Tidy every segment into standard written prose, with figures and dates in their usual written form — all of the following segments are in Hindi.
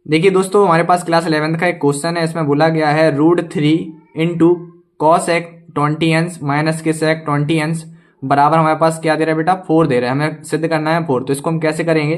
देखिए दोस्तों, हमारे पास क्लास 11th का एक क्वेश्चन है। इसमें बोला गया है √3 इंटू कॉस एक 20 माइनस के सेक 20 बराबर हमारे पास क्या दे रहा है बेटा, 4 दे रहा है। हमें सिद्ध करना है 4। तो इसको हम कैसे करेंगे,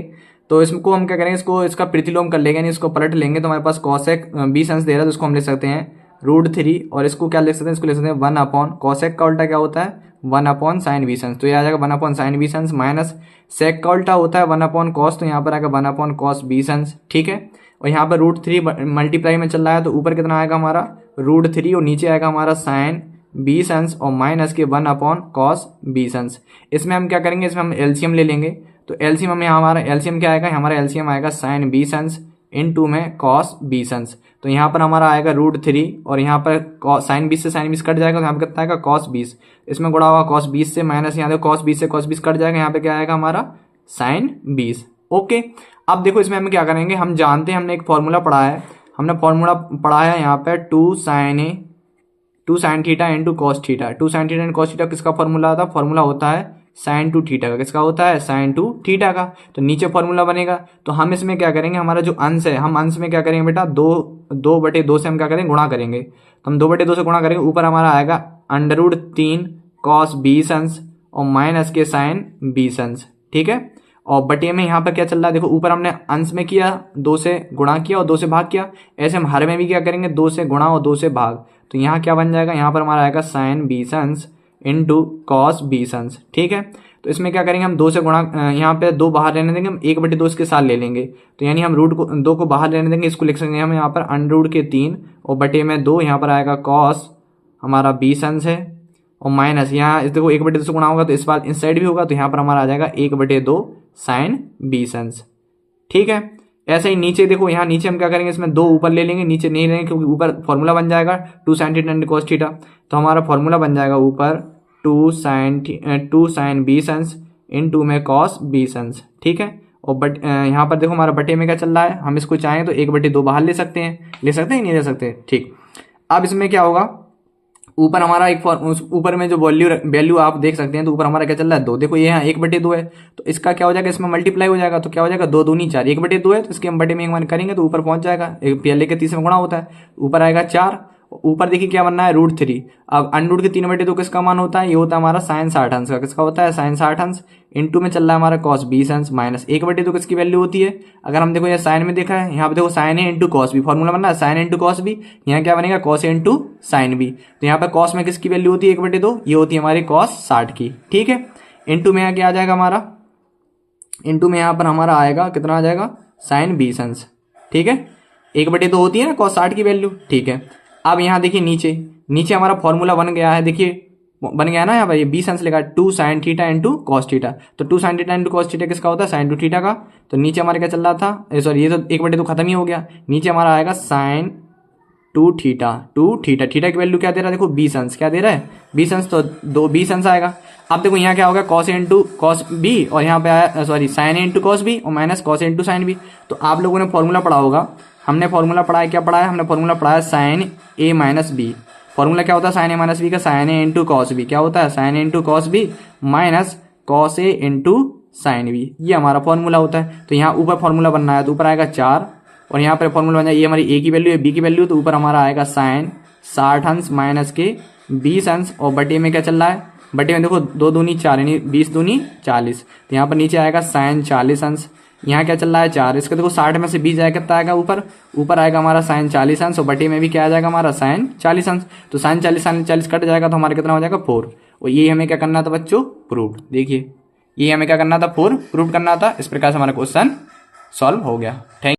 तो इसको हम क्या करेंगे, इसका प्रतिलोम कर लेंगे, यानी इसको पलट लेंगे। तो हमारे पास कॉसेक 20 दे रहा है, तो इसको हम लिख सकते हैं √3 और इसको क्या लिख सकते हैं, इसको लिख सकते हैं 1 अपॉन कॉसेक का उल्टा क्या होता है 1 अपॉन साइन 20। तो ये आ जाएगा 1 अपॉन साइन 20 माइनस सेक का उल्टा होता है 1 अपॉन कॉस, तो यहाँ पर आएगा 1 अपॉन कॉस 20। ठीक है, और यहाँ पर √3 मल्टीप्लाई में चल रहा है, तो ऊपर कितना आएगा हमारा √3 और नीचे आएगा हमारा साइन 20 और माइनस के 1 अपॉन कॉस 20। इसमें हम क्या करेंगे, इसमें हम एलसीएम ले लेंगे। तो एलसीएम में हमारा एलसीएम क्या आएगा, हमारा एलसीएम आएगा साइन 20 इंटू में कॉस 20। तो यहाँ पर हमारा आएगा √3 और यहाँ पर साइन 20 से साइन 20 कट जाएगा, तो यहाँ पर कितना आएगा कॉस 20। इसमें गुणा होगा कॉस 20 से, माइनस यहाँ देखो कॉस 20 से कॉस 20 कट जाएगा, यहाँ पे क्या आएगा हमारा साइन 20। ओके, अब देखो इसमें हम क्या करेंगे, हम जानते हैं, हमने एक फॉर्मूला पढ़ा है, यहाँ पे 2 sine theta into cos theta. 2 sine theta into cos theta किसका फॉर्मूला होता है, फॉर्मूला होता है साइन 2 थीटा का। किसका होता है, साइन 2 थीटा का। तो नीचे फॉर्मूला बनेगा, तो हम इसमें क्या करेंगे, हमारा जो अंश है, हम अंश में क्या करेंगे बेटा, 2/2 से हम क्या करेंगे, गुणा करेंगे। तो हम 2/2 से गुणा करेंगे, ऊपर हमारा आएगा √3 कॉस 20 और माइनस के साइन 20। ठीक है, और बटे में यहाँ पर क्या चल रहा है, देखो ऊपर हमने अंश में किया 2 से गुणा किया और 2 से भाग किया, ऐसे हम हर में भी क्या करेंगे 2 से गुणा और 2 से भाग। तो यहाँ क्या बन जाएगा, यहाँ पर हमारा आएगा साइन 20 इंटू कॉस 20। ठीक है, तो इसमें क्या करेंगे, हम 2 से गुणा, यहाँ पे 2 बाहर रहने देंगे, हम 1/2 इसके साथ ले लेंगे। तो यानी हम √2 को बाहर रहने देंगे, इसको लिख सकते हैं हम यहाँ पर √3 और बटे में 2, यहाँ पर आएगा कॉस हमारा 20 है और माइनस यहाँ इस देखो 1/2 से गुणा होगा तो इस बार इस साइड भी होगा, तो यहाँ पर हमारा आ जाएगा 1/2 साइन 20। ठीक है, ऐसे ही नीचे देखो, यहाँ नीचे हम क्या करेंगे, इसमें 2 ऊपर ले लेंगे, नीचे नहीं लेंगे क्योंकि ऊपर फॉर्मूला बन जाएगा 2 sine theta into cos theta. तो हमारा फॉर्मूला बन जाएगा ऊपर 2 साइन 20 इंटू में कॉस 20। ठीक है, और यहाँ पर देखो हमारा बटे में क्या चल रहा है, हम इसको चाहें तो 1/2 बाहर ले सकते हैं, नहीं ले सकते। ठीक, अब इसमें क्या होगा, ऊपर हमारा ऊपर में जो वैल्यू आप देख सकते हैं, तो ऊपर हमारा क्या चल रहा है 2। देखो ये यहाँ 1/2 है, तो इसका क्या हो जाएगा, इसमें मल्टीप्लाई हो जाएगा, तो क्या हो जाएगा 2 दूनी 4, 1/2 है तो इसके हम बटे में 1 करेंगे तो ऊपर पहुंच जाएगा, पहले के 30 में गुणा होता है, ऊपर आएगा 4। ऊपर देखिए क्या बनना है √3। अब अंडरूट के 3/2 किसका मान होता है, ये होता है हमारा साइन 60 का। किसका होता है, साइन 60 इंटू में चल रहा है हमारा कॉस 20 माइनस 1/2 किसकी वैल्यू होती है, अगर हम देखो ये साइन में देखा है, यहाँ पे देखो sign A into cos B, formula बनना है साइन इंटू कॉस बी, यहाँ क्या बनेगा cos A into sine B. तो यहाँ पर कॉस में किसकी वैल्यू होती है 1/2, ये होती है हमारी कॉस 60 की। ठीक है, इंटू में यहाँ क्या आ जाएगा हमारा, इंटू में यहाँ पर हमारा आएगा कितना आ जाएगा साइन 20। ठीक है, 1/2 होती है ना कॉस 60 की वैल्यू। ठीक है, अब यहाँ देखिए नीचे हमारा फॉर्मूला बन गया है, देखिए बन गया ना यहाँ पर, ये 20 लिखा है 2 sine theta into cos theta. तो 2 sine theta into cos theta किसका होता है, साइन 2 थीटा का। तो नीचे हमारे क्या चल रहा था, सॉरी ये तो 1/2 खत्म ही हो गया, नीचे हमारा आएगा साइन 2 थीटा। थीटा की वैल्यू क्या दे रहा है, देखो 20 क्या दे रहा है 20, तो 20 आएगा। अब देखो यहाँ क्या होगा कॉस इंटू कॉस बी, और यहाँ पे आया sorry sine into cos B और minus cos into sine B. तो आप लोगों ने फॉर्मूला पढ़ा होगा, हमने फॉर्मूला पढ़ा है, क्या पढ़ा है, हमने फॉर्मूला पढ़ा है sine A minus B. Formula क्या होता है साइन ए माइनस बी का, sine A into cos B, क्या होता है sine A into cos B minus cos A into sine B, ये हमारा फॉर्मूला होता है। तो यहाँ ऊपर फॉर्मूला बनना है, तो ऊपर आएगा 4 और यहाँ पर फॉर्मूला बन जाए, ये हमारी ए की वैल्यू है, बी की वैल्यू, तो ऊपर हमारा आएगा साइन 60 माइनस के 20 और बटे में क्या चल रहा है, बटे में देखो 2 दूनी 4 यानी 20 दूनी 40। तो यहाँ पर नीचे आएगा साइन 40, यहाँ क्या चल रहा है 4, इसका देखो 60 में से 20 जाएगा कितना आएगा ऊपर आएगा हमारा साइन 40 और बटे में भी क्या आ जाएगा हमारा साइन 40। तो साइन 40 कट जाएगा, तो हमारा कितना हो जाएगा 4। और ये हमें क्या करना था बच्चों, प्रूव। देखिए ये हमें क्या करना था, 4 प्रूव करना था। इस प्रकार से हमारा क्वेश्चन सॉल्व हो गया। थैंक